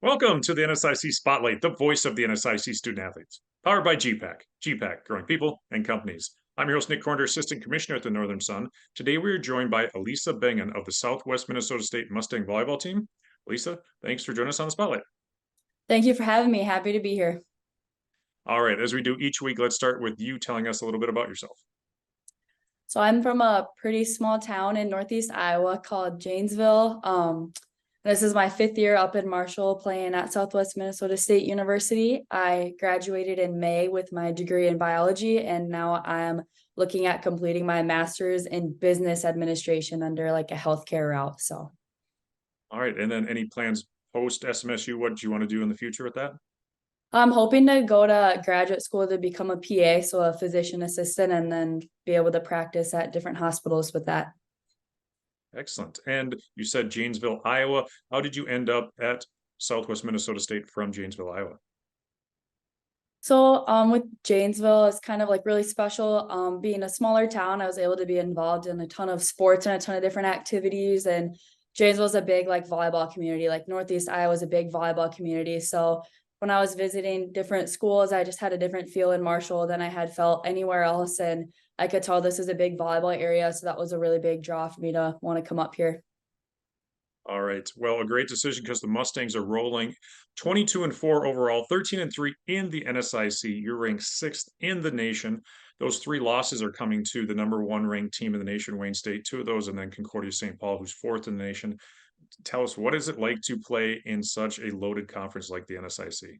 Welcome to the NSIC Spotlight, the voice of the NSIC student athletes, powered by gpac. gpac, growing people and companies. I'm your host, Nick Cornder, Assistant Commissioner at the Northern Sun. Today, we are joined by Alisa Bengen of the Southwest Minnesota State Mustang volleyball team. Alisa, thanks for joining us on the Spotlight. Thank you for having me. Happy to be here. All right, as we do each week, let's start with you telling us a little bit about yourself. So I'm from a pretty small town in Northeast Iowa called Janesville. This is my 5th year up in Marshall playing at Southwest Minnesota State University. I graduated in May with my degree in biology, and now I'm looking at completing my master's in business administration under like a healthcare route. So, All right, and then any plans post SMSU? What do you want to do in the future with that? I'm hoping to go to graduate school to become a PA, so a physician assistant, and then be able to practice at different hospitals with that. Excellent. And you said Janesville, Iowa. How did you end up at Southwest Minnesota State from Janesville, Iowa? So with Janesville, it's kind of like really special. Being a smaller town, I was able to be involved in a ton of sports and a ton of different activities. And Janesville is a big like volleyball community. Like Northeast Iowa is a big volleyball community. So when I was visiting different schools, I just had a different feel in Marshall than I had felt anywhere else. And I could tell this is a big volleyball area. So that was a really big draw for me to want to come up here. All right. Well, a great decision because the Mustangs are rolling 22-4 overall, 13-3 in the NSIC. You're ranked 6th in the nation. Those 3 losses are coming to the #1 ranked team in the nation, Wayne State, 2 of those, and then Concordia St. Paul, who's 4th in the nation. Tell us, what is it like to play in such a loaded conference like the NSIC?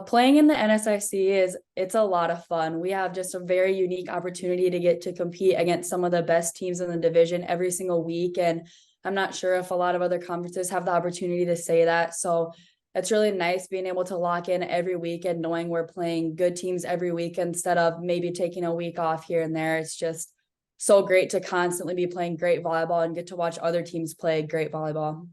Playing in the NSIC it's a lot of fun. We have just a very unique opportunity to get to compete against some of the best teams in the division every single week. And I'm not sure if a lot of other conferences have the opportunity to say that. So it's really nice being able to lock in every week and knowing we're playing good teams every week instead of maybe taking a week off here and there. It's just so great to constantly be playing great volleyball and get to watch other teams play great volleyball.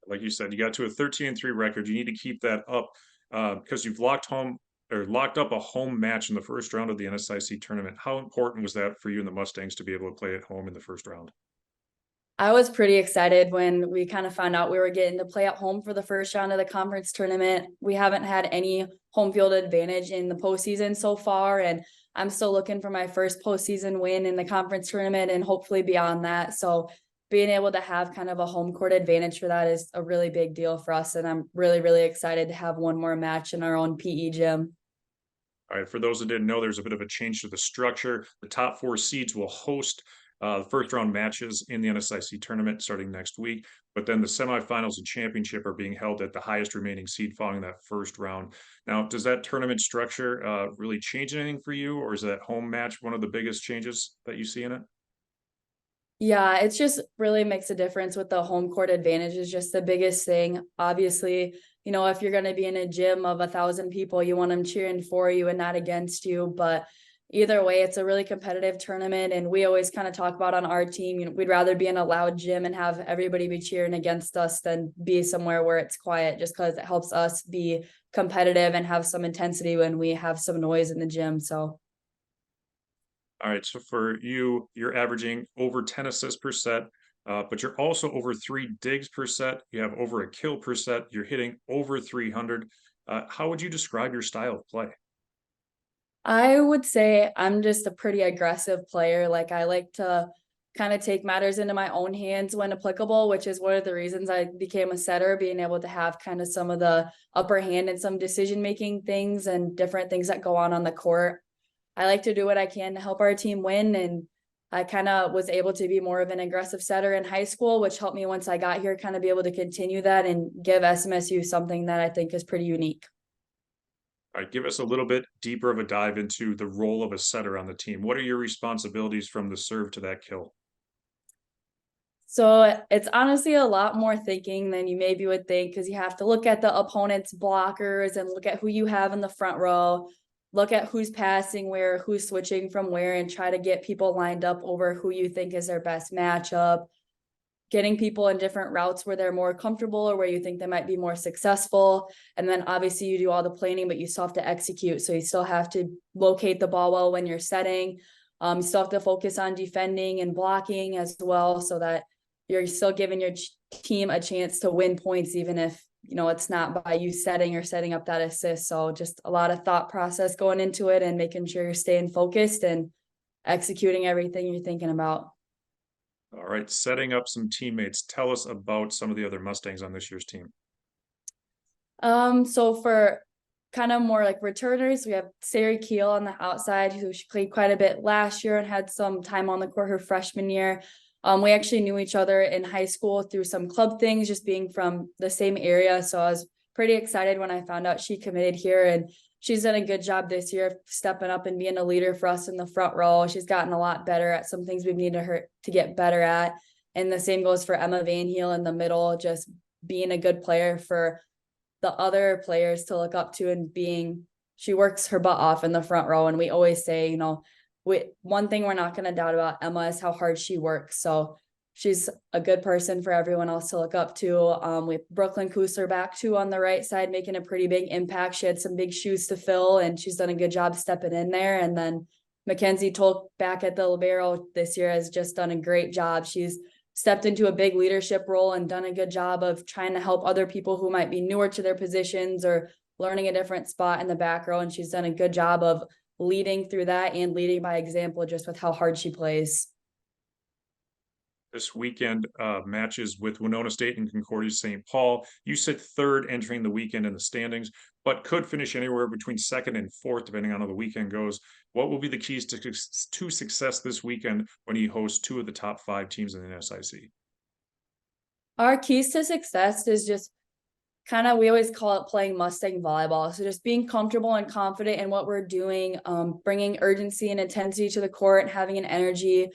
Like you said, you got to a 13-3 record. You need to keep that up because you've locked up a home match in the first round of the NSIC tournament. How important was that for you and the Mustangs to be able to play at home in the first round? I was pretty excited when we kind of found out we were getting to play at home for the first round of the conference tournament. We haven't had any home field advantage in the postseason so far, and I'm still looking for my first postseason win in the conference tournament and hopefully beyond that. So being able to have kind of a home court advantage for that is a really big deal for us, and I'm really, really excited to have one more match in our own PE gym. All right, for those that didn't know, there's a bit of a change to the structure. The top 4 seeds will host the first round matches in the NSIC tournament starting next week, but then the semifinals and championship are being held at the highest remaining seed following that first round. Now, does that tournament structure really change anything for you, or is that home match one of the biggest changes that you see in it? Yeah, it's just really makes a difference with the home court advantage is just the biggest thing. Obviously, if you're going to be in a gym of 1,000 people, you want them cheering for you and not against you. But either way, it's a really competitive tournament. And we always kind of talk about on our team, we'd rather be in a loud gym and have everybody be cheering against us than be somewhere where it's quiet, just because it helps us be competitive and have some intensity when we have some noise in the gym. So All right, so for you, you're averaging over 10 assists per set, but you're also over 3 digs per set. You have over a kill per set. You're hitting over 300. How would you describe your style of play? I would say I'm just a pretty aggressive player. Like I like to kind of take matters into my own hands when applicable, which is one of the reasons I became a setter, being able to have kind of some of the upper hand in some decision-making things and different things that go on the court. I like to do what I can to help our team win. And I kind of was able to be more of an aggressive setter in high school, which helped me once I got here kind of be able to continue that and give SMSU something that I think is pretty unique. All right, give us a little bit deeper of a dive into the role of a setter on the team. What are your responsibilities from the serve to that kill? So it's honestly a lot more thinking than you maybe would think, because you have to look at the opponent's blockers and look at who you have in the front row, look at who's passing where, who's switching from where, and try to get people lined up over who you think is their best matchup, getting people in different routes where they're more comfortable or where you think they might be more successful. And then obviously you do all the planning, but you still have to execute. So you still have to locate the ball well when you're setting. You still have to focus on defending and blocking as well, so that you're still giving your team a chance to win points, even if, it's not by you setting up that assist. So just a lot of thought process going into it and making sure you're staying focused and executing everything you're thinking about. All right, setting up some teammates. Tell us about some of the other Mustangs on this year's team. So for kind of more like returners, we have Sari Keel on the outside, who she played quite a bit last year and had some time on the court her freshman year. We actually knew each other in high school through some club things, just being from the same area. So I was pretty excited when I found out she committed here, and she's done a good job this year stepping up and being a leader for us in the front row. She's gotten a lot better at some things we've needed her to get better at. And the same goes for Emma Van Heel in the middle, just being a good player for the other players to look up to, and she works her butt off in the front row. And we always say, one thing we're not going to doubt about Emma is how hard she works. So she's a good person for everyone else to look up to. We have Brooklyn Kusler back too on the right side, making a pretty big impact. She had some big shoes to fill, and she's done a good job stepping in there. And then Mackenzie Tolk back at the libero this year has just done a great job. She's stepped into a big leadership role and done a good job of trying to help other people who might be newer to their positions or learning a different spot in the back row. And she's done a good job of leading through that and leading by example, just with how hard she plays. This weekend matches with Winona State and Concordia St. Paul. You sit third entering the weekend in the standings, but could finish anywhere between second and fourth, depending on how the weekend goes. What will be the keys to success this weekend when you host two of the top 5 teams in the NSIC? Our keys to success is just we always call it playing Mustang volleyball. So just being comfortable and confident in what we're doing, bringing urgency and intensity to the court and having an energy.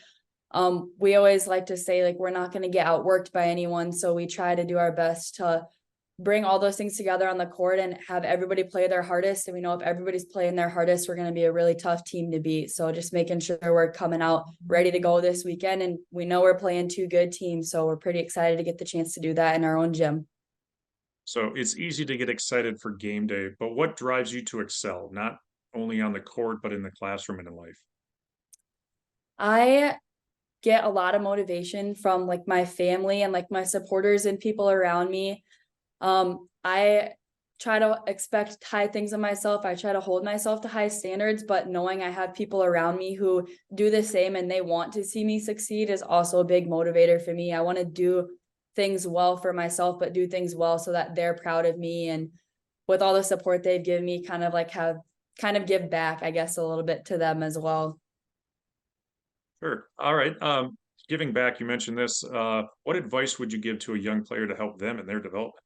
We always like to say, like, we're not going to get outworked by anyone. So we try to do our best to bring all those things together on the court and have everybody play their hardest. And we know if everybody's playing their hardest, we're going to be a really tough team to beat. So just making sure we're coming out ready to go this weekend. And we know we're playing 2 good teams. So we're pretty excited to get the chance to do that in our own gym. So it's easy to get excited for game day, but what drives you to excel, not only on the court, but in the classroom and in life? I get a lot of motivation from like my family and like my supporters and people around me. I try to expect high things of myself. I try to hold myself to high standards, but knowing I have people around me who do the same and they want to see me succeed is also a big motivator for me. I want to do things well for myself, but do things well so that they're proud of me. And with all the support they've given me, give back, I guess, a little bit to them as well. Sure. All right. Giving back, you mentioned this. What advice would you give to a young player to help them in their development?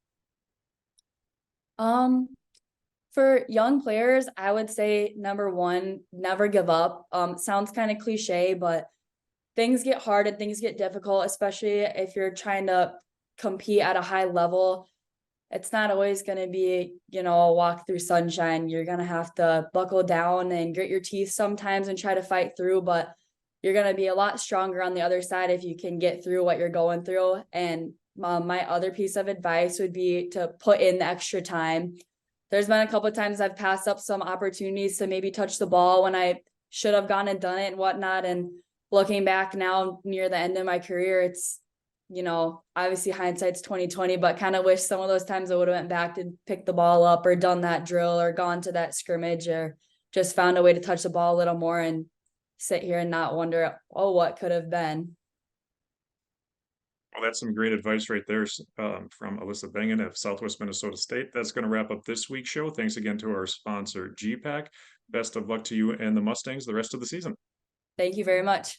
For young players, I would say number one, never give up. Sounds kind of cliche, but things get hard and things get difficult, especially if you're trying to compete at a high level. It's not always going to be, a walk through sunshine. You're going to have to buckle down and grit your teeth sometimes and try to fight through, but you're going to be a lot stronger on the other side if you can get through what you're going through. And my other piece of advice would be to put in the extra time. There's been a couple of times I've passed up some opportunities to maybe touch the ball when I should have gone and done it and whatnot. And looking back now near the end of my career, it's, obviously hindsight's 2020, but kind of wish some of those times I would have went back to pick the ball up or done that drill or gone to that scrimmage or just found a way to touch the ball a little more and sit here and not wonder, oh, what could have been. Well, that's some great advice right there from Alisa Bengen of Southwest Minnesota State. That's going to wrap up this week's show. Thanks again to our sponsor, gpac. Best of luck to you and the Mustangs the rest of the season. Thank you very much.